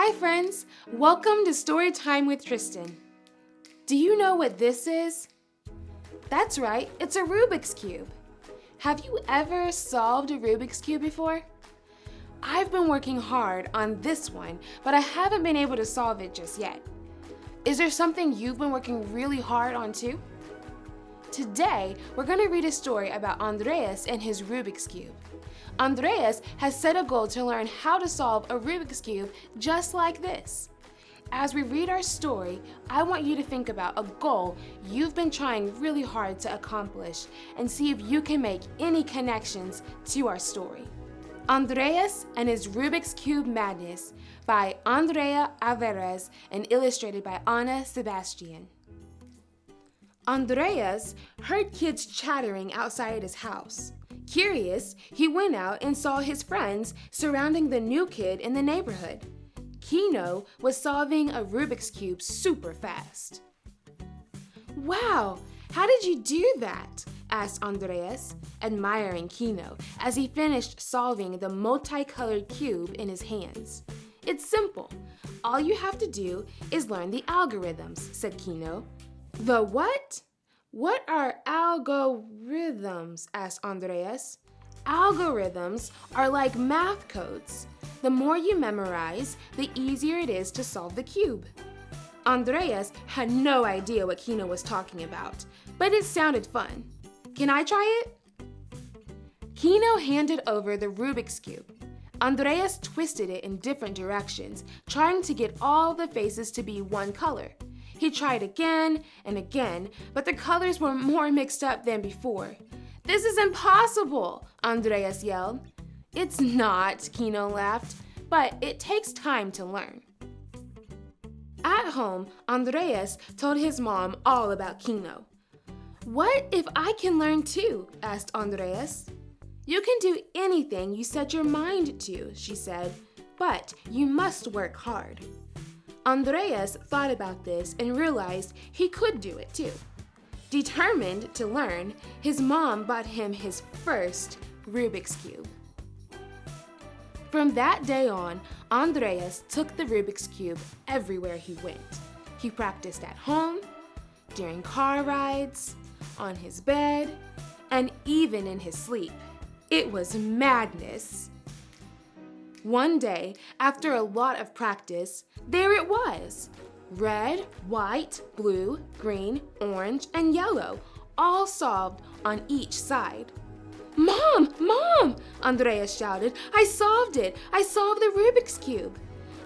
Hi friends, welcome to Storytime with Tristan. Do you know what this is? That's right, it's a Rubik's Cube. Have you ever solved a Rubik's Cube before? I've been working hard on this one, but I haven't been able to solve it just yet. Is there something you've been working really hard on too? Today, we're going to read a story about Andreas and his Rubik's Cube. Andreas has set a goal to learn how to solve a Rubik's Cube just like this. As we read our story, I want you to think about a goal you've been trying really hard to accomplish and see if you can make any connections to our story. Andreas and his Rubik's Cube Madness by Andrea Alvarez and illustrated by Sebastian. Andreas heard kids chattering outside his house. Curious, he went out and saw his friends surrounding the new kid in the neighborhood. Kino was solving a Rubik's Cube super fast. "Wow, how did you do that?" asked Andreas, admiring Kino as he finished solving the multicolored cube in his hands. "It's simple. All you have to do is learn the algorithms," said Kino. "The what? What are algorithms?" asked Andreas. "Algorithms are like math codes. The more you memorize, the easier it is to solve the cube." Andreas had no idea what Kino was talking about, but it sounded fun. "Can I try it?" Kino handed over the Rubik's Cube. Andreas twisted it in different directions, trying to get all the faces to be one color. He tried again and again, but the colors were more mixed up than before. "This is impossible," Andreas yelled. "It's not," Kino laughed, "but it takes time to learn." At home, Andreas told his mom all about Kino. "What if I can learn too?" asked Andreas. "You can do anything you set your mind to," she said, "but you must work hard." Andreas thought about this and realized he could do it too. Determined to learn, his mom bought him his first Rubik's Cube. From that day on, Andreas took the Rubik's Cube everywhere he went. He practiced at home, during car rides, on his bed, and even in his sleep. It was madness. One day, after a lot of practice, there it was. Red, white, blue, green, orange, and yellow, all solved on each side. "Mom! Mom!" Andrea shouted. "I solved it! I solved the Rubik's Cube!"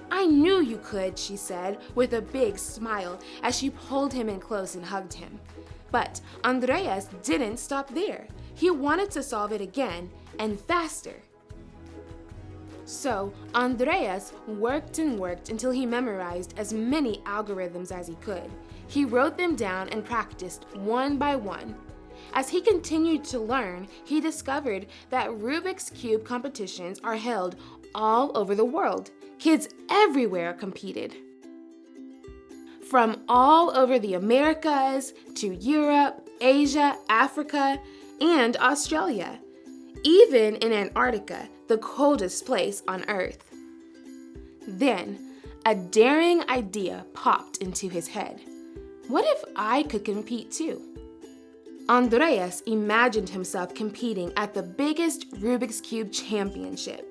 "I knew you could," she said, with a big smile as she pulled him in close and hugged him. But Andreas didn't stop there. He wanted to solve it again and faster. So Andreas worked and worked until he memorized as many algorithms as he could. He wrote them down and practiced one by one. As he continued to learn, he discovered that Rubik's Cube competitions are held all over the world. Kids everywhere competed. From all over the Americas to Europe, Asia, Africa, and Australia. Even in Antarctica, the coldest place on Earth. Then, a daring idea popped into his head. What if I could compete too? Andreas imagined himself competing at the biggest Rubik's Cube championship.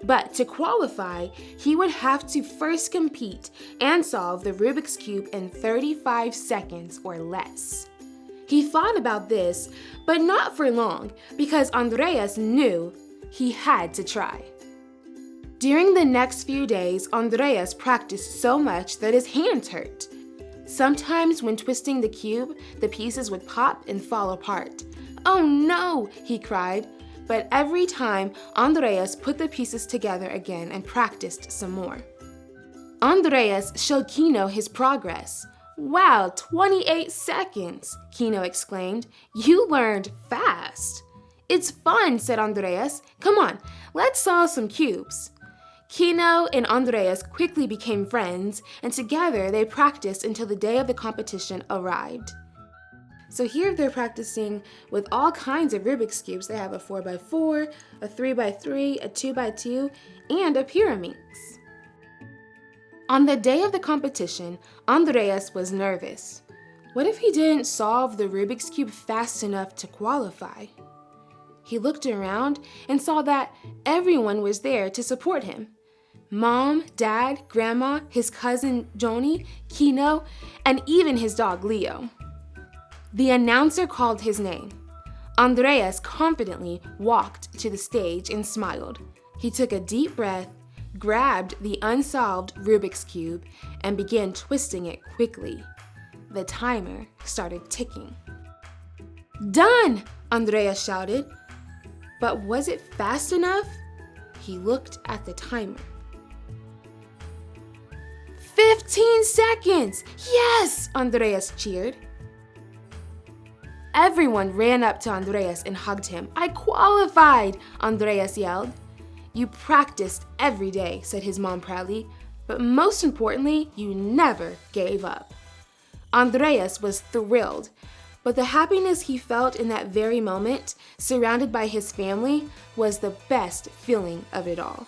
But to qualify, he would have to first compete and solve the Rubik's Cube in 35 seconds or less. He thought about this, but not for long, because Andreas knew he had to try. During the next few days, Andreas practiced so much that his hands hurt. Sometimes when twisting the cube, the pieces would pop and fall apart. "Oh no!" he cried. But every time, Andreas put the pieces together again and practiced some more. Andreas showed Kino his progress. "Wow, 28 seconds!" Kino exclaimed. "You learned fast." "It's fun," said Andreas. "Come on, let's solve some cubes." Kino and Andreas quickly became friends, and together they practiced until the day of the competition arrived. So here they're practicing with all kinds of Rubik's Cubes. They have a 4x4, a 3x3, a 2x2, and a Pyraminx. On the day of the competition, Andreas was nervous. What if he didn't solve the Rubik's Cube fast enough to qualify? He looked around and saw that everyone was there to support him. Mom, Dad, Grandma, his cousin Joni, Kino, and even his dog Leo. The announcer called his name. Andreas confidently walked to the stage and smiled. He took a deep breath, grabbed the unsolved Rubik's Cube, and began twisting it quickly. The timer started ticking. "Done!" Andreas shouted. But was it fast enough? He looked at the timer. 15 seconds! Yes! Andreas cheered. Everyone ran up to Andreas and hugged him. "I qualified!" Andreas yelled. "You practiced every day," said his mom proudly, "but most importantly, you never gave up." Andreas was thrilled, but the happiness he felt in that very moment, surrounded by his family, was the best feeling of it all.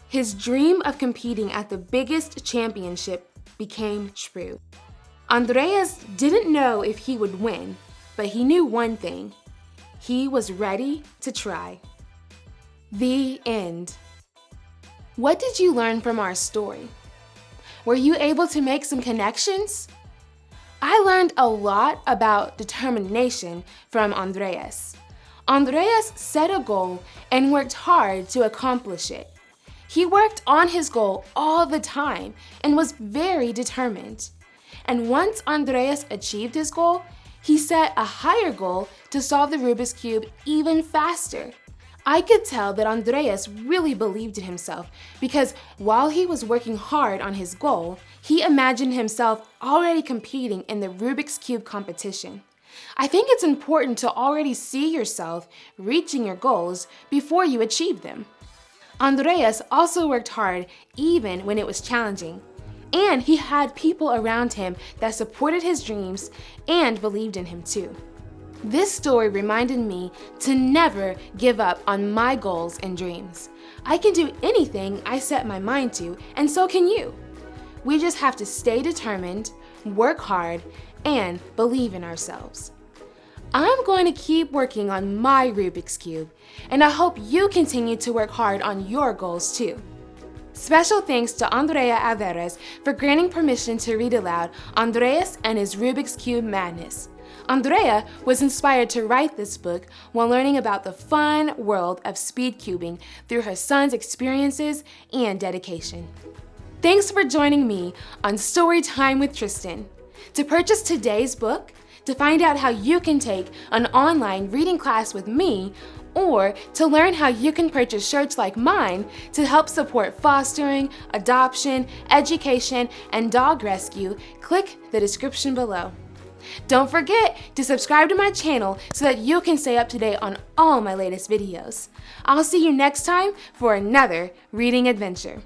His dream of competing at the biggest championship became true. Andreas didn't know if he would win, but he knew one thing: he was ready to try. The end. What did you learn from our story? Were you able to make some connections? I learned a lot about determination from Andreas. Andreas set a goal and worked hard to accomplish it. He worked on his goal all the time and was very determined. And once Andreas achieved his goal, he set a higher goal to solve the Rubik's Cube even faster. I could tell that Andreas really believed in himself because while he was working hard on his goal, he imagined himself already competing in the Rubik's Cube competition. I think it's important to already see yourself reaching your goals before you achieve them. Andreas also worked hard even when it was challenging, and he had people around him that supported his dreams and believed in him too. This story reminded me to never give up on my goals and dreams. I can do anything I set my mind to, and so can you. We just have to stay determined, work hard, and believe in ourselves. I'm going to keep working on my Rubik's Cube, and I hope you continue to work hard on your goals too. Special thanks to Andrea Alvarez for granting permission to read aloud Andreas and his Rubik's Cube madness. Andrea was inspired to write this book while learning about the fun world of speed cubing through her son's experiences and dedication. Thanks for joining me on Storytime with Tristan. To purchase today's book, to find out how you can take an online reading class with me, or to learn how you can purchase shirts like mine to help support fostering, adoption, education, and dog rescue, click the description below. Don't forget to subscribe to my channel so that you can stay up to date on all my latest videos. I'll see you next time for another reading adventure.